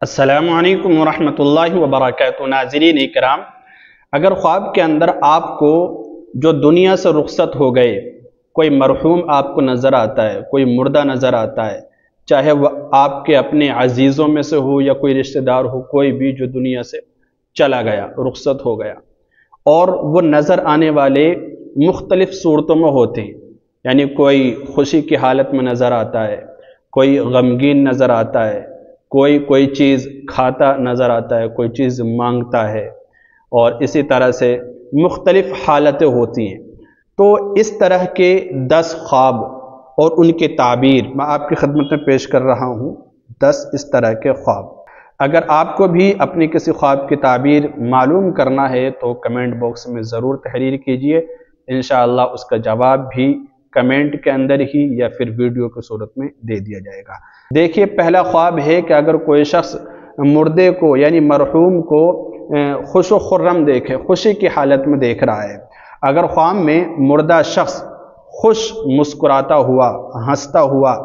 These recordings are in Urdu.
السلام علیکم ورحمۃ اللہ وبرکاتہ۔ ناظرین اکرام، اگر خواب کے اندر آپ کو جو دنیا سے رخصت ہو گئے کوئی مرحوم آپ کو نظر آتا ہے، کوئی مردہ نظر آتا ہے، چاہے وہ آپ کے اپنے عزیزوں میں سے ہو یا کوئی رشتہ دار ہو، کوئی بھی جو دنیا سے چلا گیا، رخصت ہو گیا، اور وہ نظر آنے والے مختلف صورتوں میں ہوتے ہیں، یعنی کوئی خوشی کی حالت میں نظر آتا ہے، کوئی غمگین نظر آتا ہے، کوئی چیز کھاتا نظر آتا ہے، کوئی چیز مانگتا ہے، اور اسی طرح سے مختلف حالتیں ہوتی ہیں۔ تو اس طرح کے 10 خواب اور ان کی تعبیر میں آپ کی خدمت میں پیش کر رہا ہوں۔ 10 اس طرح کے خواب، اگر آپ کو بھی اپنی کسی خواب کی تعبیر معلوم کرنا ہے تو کمنٹ باکس میں ضرور تحریر کیجئے، انشاءاللہ اس کا جواب بھی کمنٹ کے اندر ہی یا پھر ویڈیو کی صورت میں دے دیا جائے گا۔ دیکھیے، پہلا خواب ہے کہ اگر کوئی شخص مردے کو یعنی مرحوم کو خوش و خرم دیکھے، خوشی کی حالت میں دیکھ رہا ہے۔ اگر خواب میں مردہ شخص خوش مسکراتا ہوا، ہنستا ہوا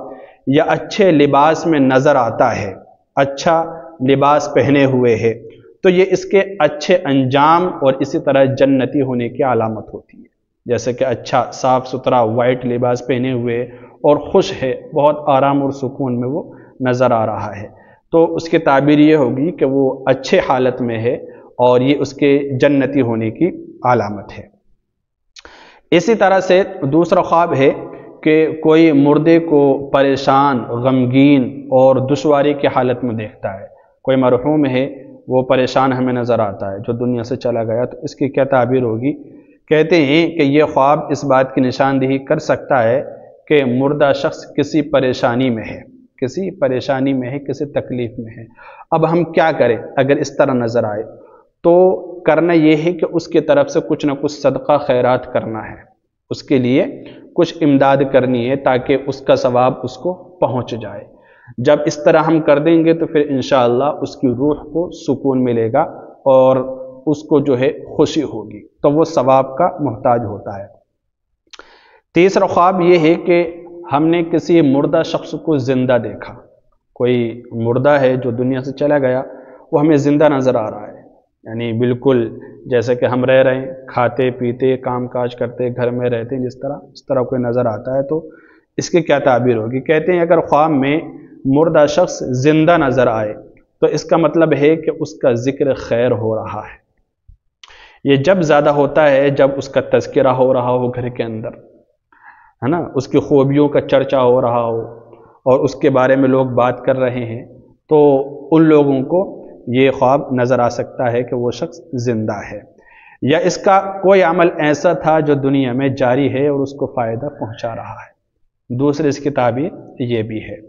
یا اچھے لباس میں نظر آتا ہے، اچھا لباس پہنے ہوئے ہے، تو یہ اس کے اچھے انجام اور اسی طرح جنتی ہونے کی علامت ہوتی ہے۔ جیسے کہ اچھا صاف ستھرا وائٹ لباس پہنے ہوئے اور خوش ہے، بہت آرام اور سکون میں وہ نظر آ رہا ہے، تو اس کی تعبیر یہ ہوگی کہ وہ اچھے حالت میں ہے اور یہ اس کے جنتی ہونے کی علامت ہے۔ اسی طرح سے دوسرا خواب ہے کہ کوئی مردے کو پریشان، غمگین اور دشواری کی حالت میں دیکھتا ہے۔ کوئی مرحوم ہے، وہ پریشان ہمیں نظر آتا ہے جو دنیا سے چلا گیا، تو اس کی کیا تعبیر ہوگی؟ کہتے ہیں کہ یہ خواب اس بات کی نشاندہی کر سکتا ہے کہ مردہ شخص کسی پریشانی میں ہے، کسی پریشانی میں ہے، کسی تکلیف میں ہے۔ اب ہم کیا کریں اگر اس طرح نظر آئے؟ تو کرنا یہ ہے کہ اس کی طرف سے کچھ نہ کچھ صدقہ خیرات کرنا ہے، اس کے لیے کچھ امداد کرنی ہے تاکہ اس کا ثواب اس کو پہنچ جائے۔ جب اس طرح ہم کر دیں گے تو پھر انشاءاللہ اس کی روح کو سکون ملے گا اور اس کو جو ہے خوشی ہوگی، تو وہ ثواب کا محتاج ہوتا ہے۔ تیسرا خواب یہ ہے کہ ہم نے کسی مردہ شخص کو زندہ دیکھا، کوئی مردہ ہے جو دنیا سے چلا گیا، وہ ہمیں زندہ نظر آ رہا ہے، یعنی بالکل جیسے کہ ہم رہ رہے ہیں، کھاتے پیتے کام کاج کرتے گھر میں رہتے ہیں، اس طرح کوئی نظر آتا ہے، تو اس کی کیا تعبیر ہوگی؟ کہتے ہیں اگر خواب میں مردہ شخص زندہ نظر آئے تو اس کا مطلب ہے کہ اس کا ذکر خیر ہو رہا ہے۔ یہ جب زیادہ ہوتا ہے جب اس کا تذکرہ ہو رہا ہو گھر کے اندر، ہے نا، اس کی خوبیوں کا چرچا ہو رہا ہو اور اس کے بارے میں لوگ بات کر رہے ہیں، تو ان لوگوں کو یہ خواب نظر آ سکتا ہے کہ وہ شخص زندہ ہے۔ یا اس کا کوئی عمل ایسا تھا جو دنیا میں جاری ہے اور اس کو فائدہ پہنچا رہا ہے۔ دوسری اس کی تعبیر یہ بھی ہے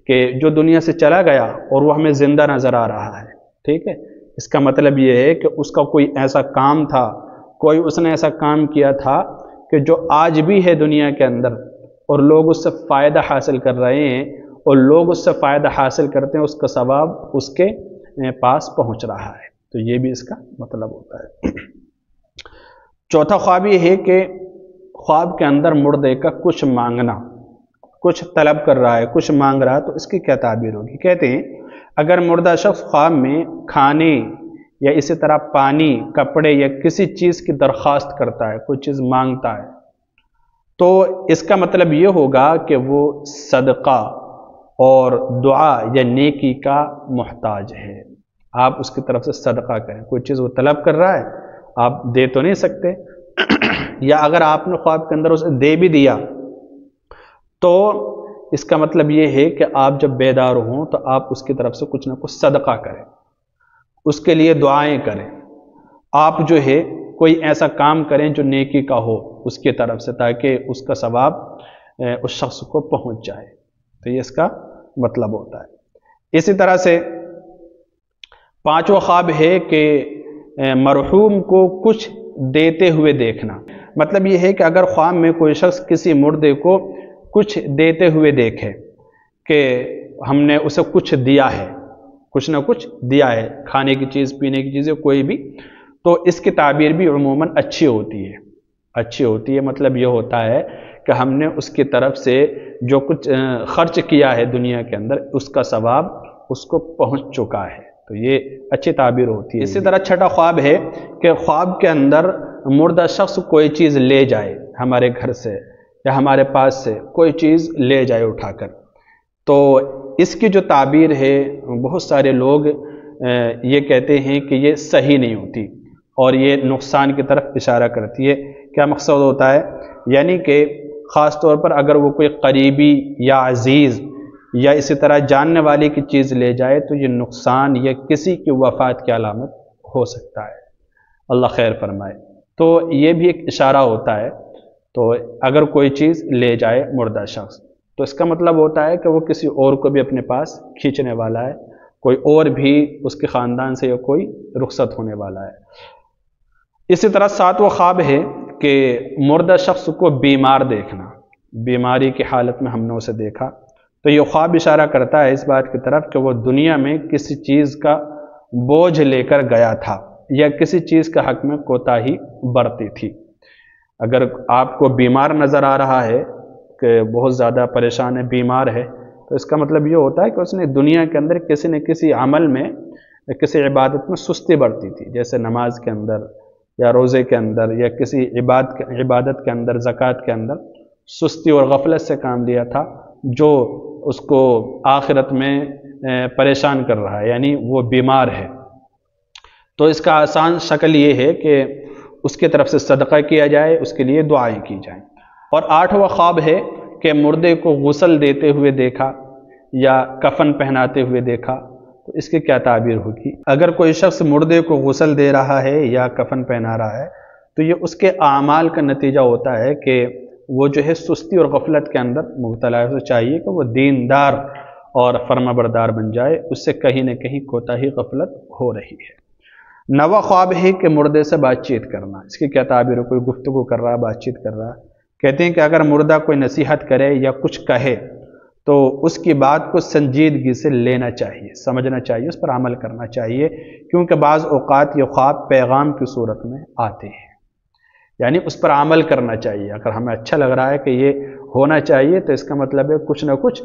کہ جو دنیا سے چلا گیا اور وہ ہمیں زندہ نظر آ رہا ہے، ٹھیک ہے، اس کا مطلب یہ ہے کہ اس کا کوئی ایسا کام تھا، کوئی اس نے ایسا کام کیا تھا کہ جو آج بھی ہے دنیا کے اندر، اور لوگ اس سے فائدہ حاصل کر رہے ہیں، اور لوگ اس سے فائدہ حاصل کرتے ہیں، اس کا ثواب اس کے پاس پہنچ رہا ہے، تو یہ بھی اس کا مطلب ہوتا ہے۔ چوتھا خواب یہ ہے کہ خواب کے اندر مردے کا کچھ مانگنا، کچھ طلب کر رہا ہے، کچھ مانگ رہا ہے، تو اس کی کیا تعبیر ہوگی؟ کہتے ہیں اگر مردہ شخص خواب میں کھانے یا اسی طرح پانی، کپڑے یا کسی چیز کی درخواست کرتا ہے، کوئی چیز مانگتا ہے، تو اس کا مطلب یہ ہوگا کہ وہ صدقہ اور دعا یا نیکی کا محتاج ہے۔ آپ اس کی طرف سے صدقہ کریں، کوئی چیز وہ طلب کر رہا ہے، آپ دے تو نہیں سکتے، یا اگر آپ نے خواب کے اندر اسے دے بھی دیا تو اس کا مطلب یہ ہے کہ آپ جب بیدار ہوں تو آپ اس کی طرف سے کچھ نہ کچھ صدقہ کریں، اس کے لیے دعائیں کریں، آپ جو ہے کوئی ایسا کام کریں جو نیکی کا ہو اس کی طرف سے، تاکہ اس کا ثواب اس شخص کو پہنچ جائے، تو یہ اس کا مطلب ہوتا ہے۔ اسی طرح سے پانچواں خواب ہے کہ مرحوم کو کچھ دیتے ہوئے دیکھنا، مطلب یہ ہے کہ اگر خواب میں کوئی شخص کسی مردے کو کچھ دیتے ہوئے دیکھے کہ ہم نے اسے کچھ دیا ہے، کچھ نہ کچھ دیا ہے، کھانے کی چیز، پینے کی چیزیں، کوئی بھی، تو اس کی تعبیر بھی عموماً اچھی ہوتی ہے، اچھی ہوتی ہے۔ مطلب یہ ہوتا ہے کہ ہم نے اس کی طرف سے جو کچھ خرچ کیا ہے دنیا کے اندر، اس کا ثواب اس کو پہنچ چکا ہے، تو یہ اچھی تعبیر ہوتی ہے۔ اسی طرح چھٹا خواب ہے کہ خواب کے اندر مردہ شخص کوئی چیز لے جائے ہمارے گھر سے یا ہمارے پاس سے کوئی چیز لے جائے اٹھا کر، تو اس کی جو تعبیر ہے بہت سارے لوگ یہ کہتے ہیں کہ یہ صحیح نہیں ہوتی اور یہ نقصان کی طرف اشارہ کرتی ہے۔ کیا مقصد ہوتا ہے؟ یعنی کہ خاص طور پر اگر وہ کوئی قریبی یا عزیز یا اسی طرح جاننے والے کی چیز لے جائے تو یہ نقصان یا کسی کی وفات کی علامت ہو سکتا ہے، اللہ خیر فرمائے۔ تو یہ بھی ایک اشارہ ہوتا ہے۔ تو اگر کوئی چیز لے جائے مردہ شخص تو اس کا مطلب ہوتا ہے کہ وہ کسی اور کو بھی اپنے پاس کھینچنے والا ہے، کوئی اور بھی اس کے خاندان سے یا کوئی رخصت ہونے والا ہے۔ اسی طرح ساتواں خواب ہے کہ مردہ شخص کو بیمار دیکھنا، بیماری کی حالت میں ہم نے اسے دیکھا، تو یہ خواب اشارہ کرتا ہے اس بات کی طرف کہ وہ دنیا میں کسی چیز کا بوجھ لے کر گیا تھا یا کسی چیز کے حق میں کوتاہی برتی تھی۔ اگر آپ کو بیمار نظر آ رہا ہے کہ بہت زیادہ پریشان ہے، بیمار ہے، تو اس کا مطلب یہ ہوتا ہے کہ اس نے دنیا کے اندر کسی نہ کسی عمل میں، کسی عبادت میں سستی برتی تھی، جیسے نماز کے اندر یا روزے کے اندر یا کسی عبادت کے اندر، زکوٰۃ کے اندر سستی اور غفلت سے کام لیا تھا، جو اس کو آخرت میں پریشان کر رہا ہے، یعنی وہ بیمار ہے۔ تو اس کا آسان شکل یہ ہے کہ اس کی طرف سے صدقہ کیا جائے، اس کے لیے دعائیں کی جائیں۔ اور آٹھواں خواب ہے کہ مردے کو غسل دیتے ہوئے دیکھا یا کفن پہناتے ہوئے دیکھا، تو اس کی کیا تعبیر ہوگی؟ اگر کوئی شخص مردے کو غسل دے رہا ہے یا کفن پہنا رہا ہے تو یہ اس کے اعمال کا نتیجہ ہوتا ہے کہ وہ جو ہے سستی اور غفلت کے اندر مبتلا ہے۔ اسے چاہیے کہ وہ دیندار اور فرما بردار بن جائے، اس سے کہیں نہ کہیں کوتاہی غفلت ہو رہی ہے۔ نواں خواب ہے کہ مردے سے بات چیت کرنا، اس کی کیا تعبیر ہے؟ کوئی گفتگو کر رہا ہے، بات چیت کر رہا ہے۔ کہتے ہیں کہ اگر مردہ کوئی نصیحت کرے یا کچھ کہے تو اس کی بات کو سنجیدگی سے لینا چاہیے، سمجھنا چاہیے، اس پر عمل کرنا چاہیے، کیونکہ بعض اوقات یہ خواب پیغام کی صورت میں آتے ہیں، یعنی اس پر عمل کرنا چاہیے۔ اگر ہمیں اچھا لگ رہا ہے کہ یہ ہونا چاہیے تو اس کا مطلب ہے کچھ نہ کچھ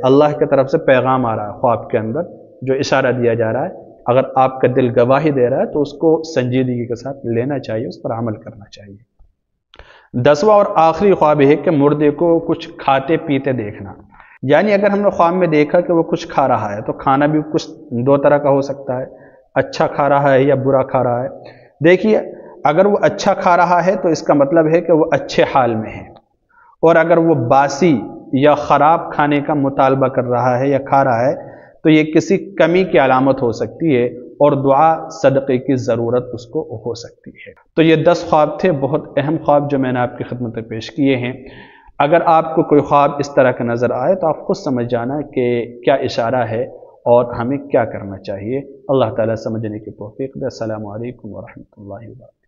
اللہ کی طرف سے پیغام آ رہا ہے خواب کے اندر، جو اشارہ دیا جا رہا ہے۔ اگر آپ کا دل گواہی دے رہا ہے تو اس کو سنجیدگی کے ساتھ لینا چاہیے، اس پر عمل کرنا چاہیے۔ 10واں اور آخری خواب ہے کہ مردے کو کچھ کھاتے پیتے دیکھنا، یعنی اگر ہم نے خواب میں دیکھا کہ وہ کچھ کھا رہا ہے تو کھانا بھی کچھ دو طرح کا ہو سکتا ہے، اچھا کھا رہا ہے یا برا کھا رہا ہے۔ دیکھیے، اگر وہ اچھا کھا رہا ہے تو اس کا مطلب ہے کہ وہ اچھے حال میں ہے، اور اگر وہ باسی یا خراب کھانے کا مطالبہ کر رہا ہے یا کھا رہا ہے تو یہ کسی کمی کی علامت ہو سکتی ہے اور دعا صدقے کی ضرورت اس کو ہو سکتی ہے۔ تو یہ 10 خواب تھے، بہت اہم خواب جو میں نے آپ کی خدمت میں پیش کیے ہیں۔ اگر آپ کو کوئی خواب اس طرح کا نظر آئے تو آپ خود سمجھ جانا کہ کیا اشارہ ہے اور ہمیں کیا کرنا چاہیے۔ اللہ تعالیٰ سمجھنے کی توفیق دے۔ السلام علیکم ورحمۃ اللہ وبرکاتہ۔